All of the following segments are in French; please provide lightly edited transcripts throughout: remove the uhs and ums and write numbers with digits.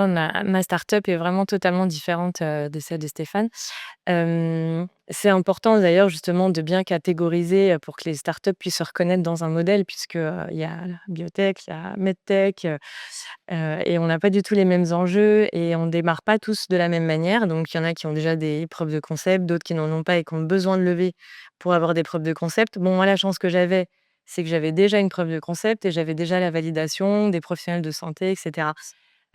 Oh, ma start-up est vraiment totalement différente, de celle de Stéphane. C'est important d'ailleurs justement de bien catégoriser, pour que les startups puissent se reconnaître dans un modèle puisque, il y a la biotech, il y a medtech, et on n'a pas du tout les mêmes enjeux et on démarre pas tous de la même manière. Donc il y en a qui ont déjà des preuves de concept, d'autres qui n'en ont pas et qui ont besoin de lever pour avoir des preuves de concept. Bon, moi, la chance que j'avais, c'est que j'avais déjà une preuve de concept et j'avais déjà la validation des professionnels de santé et cetera.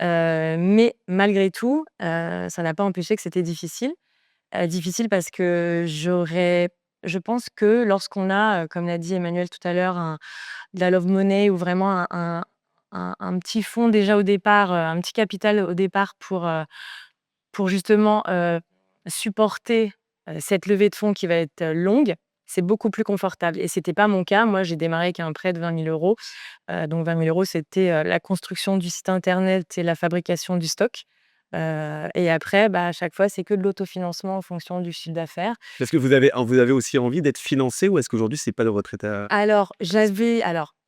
Mais malgré tout, ça n'a pas empêché que c'était difficile. Difficile parce que je pense que lorsqu'on a, comme l'a dit Emmanuel tout à l'heure, de la love money ou vraiment un petit fonds déjà au départ, un petit capital au départ pour justement, supporter, cette levée de fonds qui va être, longue, c'est beaucoup plus confortable et c'était pas mon cas. Moi, j'ai démarré avec un prêt de 20 000 €. Donc 20 000 €, c'était, la construction du site internet et la fabrication du stock. Et après, bah, à chaque fois, c'est que de l'autofinancement en fonction du chiffre d'affaires. Est-ce que vous avez aussi envie d'être financé ou est-ce qu'aujourd'hui c'est pas dans votre état?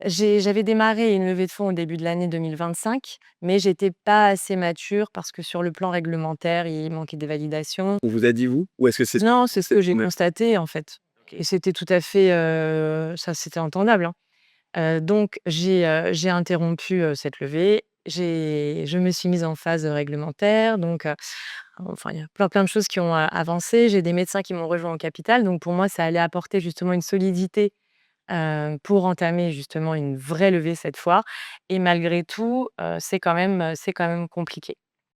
J'avais démarré une levée de fonds au début de l'année 2025, mais j'étais pas assez mature parce que sur le plan réglementaire, il manquait des validations. On vous a dit vous? Ou est-ce que Non, c'est ce que j'ai ouais, constaté, en fait, et c'était tout à fait, ça, c'était entendable, hein. Donc j'ai interrompu, cette levée. Je me suis mise en phase, réglementaire, donc enfin, il y a plein de choses qui ont, avancé. J'ai des médecins qui m'ont rejoint au capital, donc pour moi, ça allait apporter justement une solidité, pour entamer justement une vraie levée cette fois et malgré tout, c'est quand même compliqué.